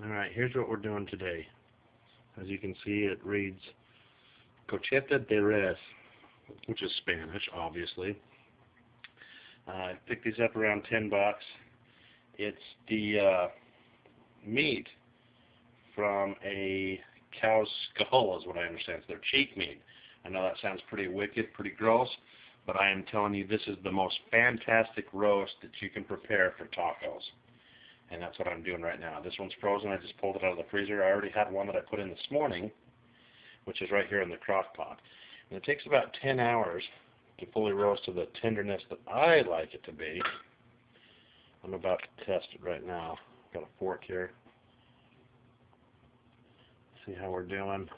Alright, here's what we're doing today. As you can see, it reads Cocheta De Res, which is Spanish, obviously. I picked these up around $10. It's the meat from a cow's skull, is what I understand. It's their cheek meat. I know that sounds pretty wicked, pretty gross, but I am telling you, this is the most fantastic roast that you can prepare for tacos. And that's what I'm doing right now. This one's frozen. I just pulled it out of the freezer. I already had one that I put in this morning, which is right here in the Crockpot. And it takes about 10 hours to fully roast to the tenderness that I like it to be. I'm about to test it right now. Got a fork here. See how we're doing.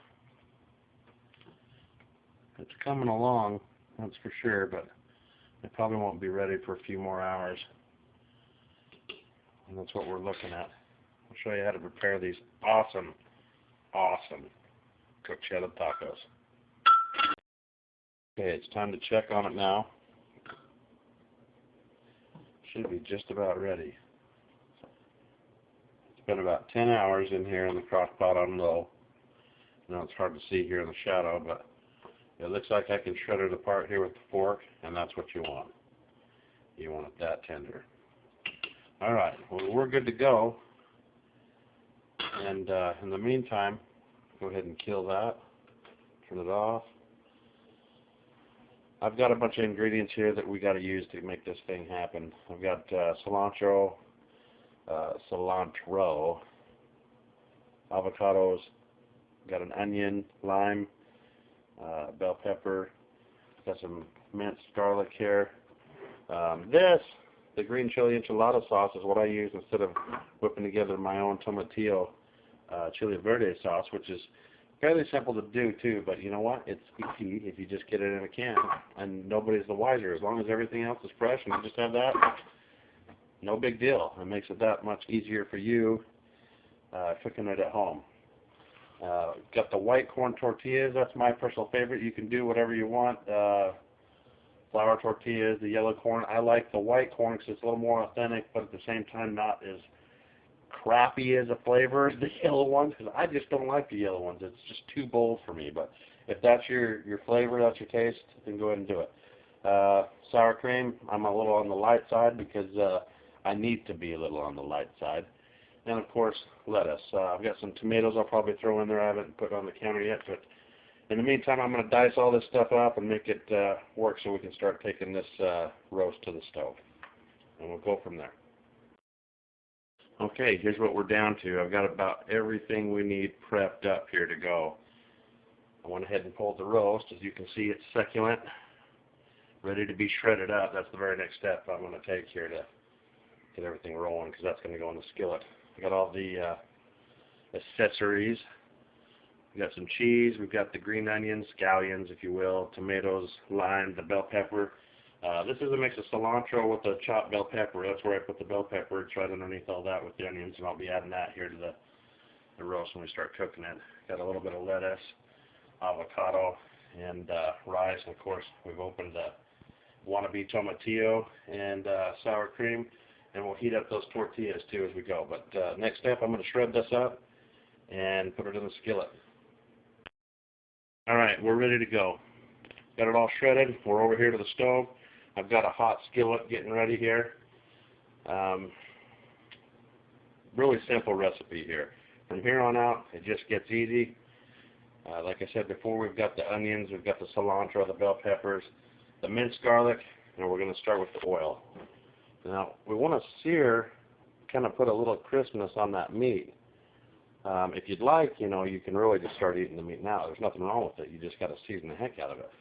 It's coming along, that's for sure, but it probably won't be ready for a few more hours. And that's what we're looking at. I'll show you how to prepare these awesome Cocheta tacos. Okay, it's time to check on it now. Should be just about ready. It's been about 10 hours in here in the Crockpot on low. Now it's hard to see here in the shadow, but it looks like I can shred it apart here with the fork, and that's what you want. You want it that tender. Alright, well, we're good to go. And in the meantime, go ahead and kill that. Turn it off. I've got a bunch of ingredients here that we got to use to make this thing happen. I've got cilantro, avocados, got an onion, lime, bell pepper, got some minced garlic here. The green chili enchilada sauce is what I use instead of whipping together my own tomatillo chili verde sauce, which is fairly simple to do too, but you know what? It's easy if you just get it in a can, and nobody's the wiser. As long as everything else is fresh and you just have that, no big deal. It makes it that much easier for you cooking it at home. Got the white corn tortillas. That's my personal favorite. You can do whatever you want. Flour tortillas, the yellow corn. I like the white corn because it's a little more authentic, but at the same time not as crappy as a flavor as the yellow ones, because I just don't like the yellow ones. It's just too bold for me. But if that's your flavor, that's your taste, then go ahead and do it. Sour cream, I'm a little on the light side because I need to be a little on the light side. And of course, lettuce. I've got some tomatoes I'll probably throw in there. I haven't put on the counter yet, but in the meantime, I'm going to dice all this stuff up and make it work so we can start taking this roast to the stove. And we'll go from there. Okay, here's what we're down to. I've got about everything we need prepped up here to go. I went ahead and pulled the roast. As you can see, it's succulent, ready to be shredded up. That's the very next step I'm going to take here to get everything rolling, because that's going to go in the skillet. I got all the accessories. We've got some cheese, we've got the green onions, scallions if you will, tomatoes, lime, the bell pepper. This is a mix of cilantro with the chopped bell pepper. That's where I put the bell pepper. It's right underneath all that with the onions, and I'll be adding that here to the roast when we start cooking it. Got a little bit of lettuce, avocado, and rice. And of course, we've opened the wannabe tomatillo and sour cream, and we'll heat up those tortillas too as we go. But next step, I'm going to shred this up and put it in the skillet. Alright, we're ready to go. Got it all shredded. We're over here to the stove. I've got a hot skillet getting ready here. Really simple recipe here. From here on out, it just gets easy. Like I said before, we've got the onions, we've got the cilantro, the bell peppers, the minced garlic, and we're going to start with the oil. Now, we want to sear, kind of put a little crispness on that meat. If you'd like, you can really just start eating the meat now. There's nothing wrong with it. You just got to season the heck out of it.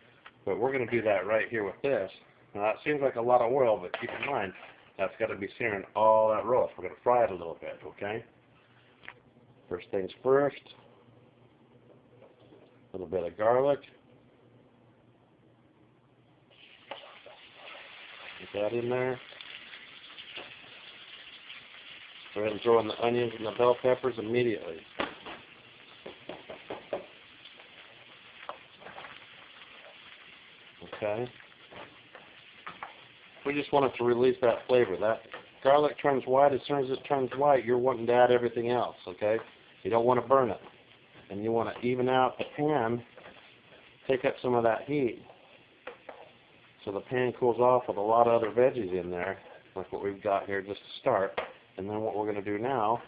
But we're going to do that right here with this. Now, that seems like a lot of oil, but keep in mind, that's got to be searing all that roast. We're going to fry it a little bit, okay? First things first, a little bit of garlic. Get that in there. Go ahead and throw in the onions and the bell peppers immediately. Okay. We just want it to release that flavor. That garlic turns white, as soon as it turns white, you're wanting to add everything else, okay? You don't want to burn it. And you want to even out the pan, take up some of that heat. So the pan cools off with a lot of other veggies in there, like what we've got here just to start. And then what we're going to do now,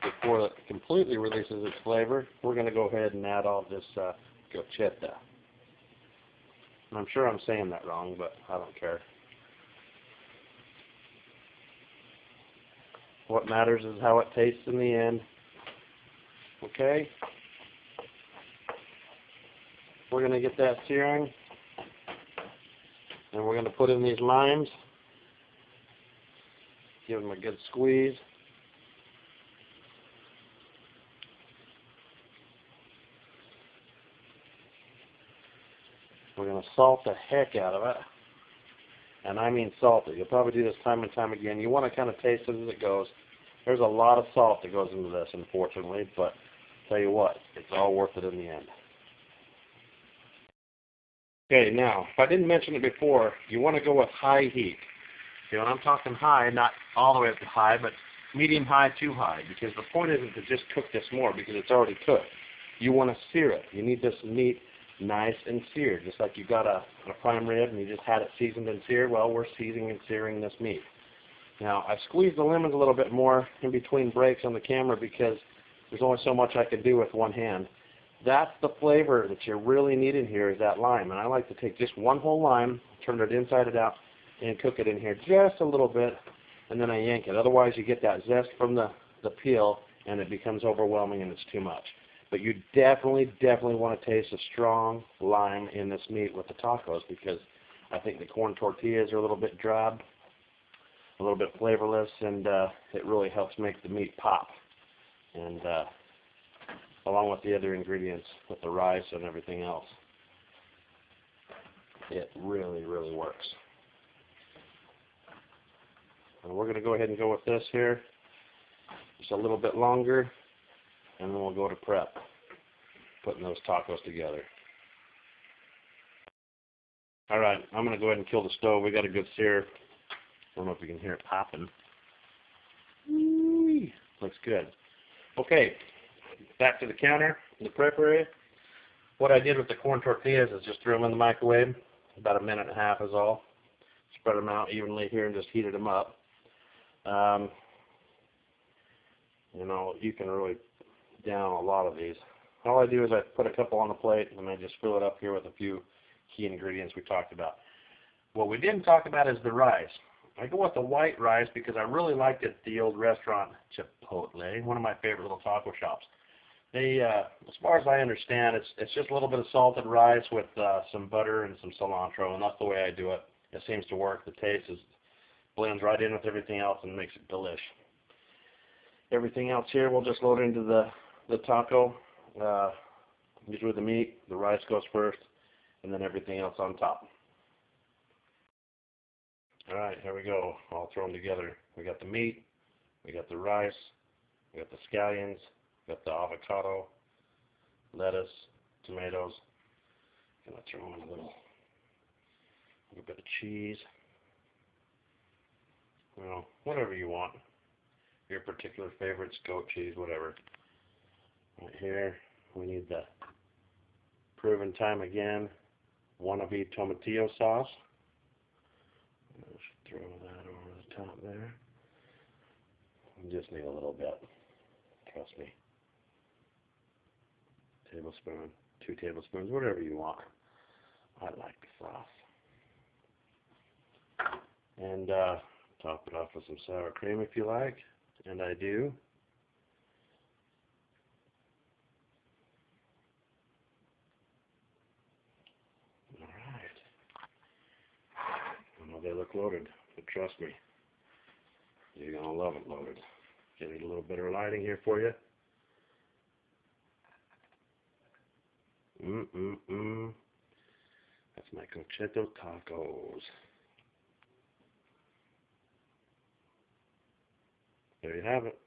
before it completely releases its flavor, we're going to go ahead and add all this cocheta. And I'm sure I'm saying that wrong, but I don't care. What matters is how it tastes in the end. Okay? We're going to get that searing. And we're going to put in these limes. Give them a good squeeze. We're going to salt the heck out of it. And I mean salt it. You'll probably do this time and time again. You want to kind of taste it as it goes. There's a lot of salt that goes into this, unfortunately, but tell you what, it's all worth it in the end. Okay, now, if I didn't mention it before, you want to go with high heat. Okay, when I'm talking high, not all the way up to high, but medium high to high, because the point isn't to just cook this more because it's already cooked. You want to sear it. You need this meat nice and seared, just like you got a prime rib and you just had it seasoned and seared. Well, we're seasoning and searing this meat. Now, I squeezed the lemons a little bit more in between breaks on the camera because there's only so much I could do with one hand. That's the flavor that you really need in here, is that lime. And I like to take just one whole lime, turn it inside and out, and cook it in here just a little bit, and then I yank it. Otherwise, you get that zest from the peel, and it becomes overwhelming and it's too much. But you definitely want to taste a strong lime in this meat with the tacos, because I think the corn tortillas are a little bit drab, a little bit flavorless, and it really helps make the meat pop. And along with the other ingredients, with the rice and everything else, it really works. And we're going to go ahead and go with this here, just a little bit longer, and then we'll go to prep, putting those tacos together. Alright, I'm going to go ahead and kill the stove. We got a good sear. I don't know if you can hear it popping. Whee! Looks good. Okay, back to the counter, the prep area. What I did with the corn tortillas is just threw them in the microwave. About a minute and a half is all. Spread them out evenly here and just heated them up. You know, you can really down a lot of these. All I do is I put a couple on the plate and I just fill it up here with a few key ingredients we talked about. What we didn't talk about is the rice. I go with the white rice because I really liked it at the old restaurant Chipotle, one of my favorite little taco shops. They, as far as I understand, it's just a little bit of salted rice with some butter and some cilantro, and that's the way I do it. It seems to work. The taste blends right in with everything else and makes it delish. Everything else here, we'll just load into the taco. Usually the meat, the rice goes first, and then everything else on top. Alright, here we go. All thrown together. We got the meat, we got the rice, we got the scallions, we got the avocado, lettuce, tomatoes. Gonna throw in a little bit of cheese. You know, whatever you want. Your particular favorites, goat cheese, whatever. Right here, we need the proven time again, wannabe tomatillo sauce. Just throw that over the top there. You just need a little bit. Trust me. Tablespoon, 2 tablespoons, whatever you want. I like the sauce. And top it off with some sour cream if you like. And I do. Alright. I know they look loaded, but trust me, you're going to love it loaded. Getting a little bit of lighting here for you. That's my Cocheta tacos. There you have it.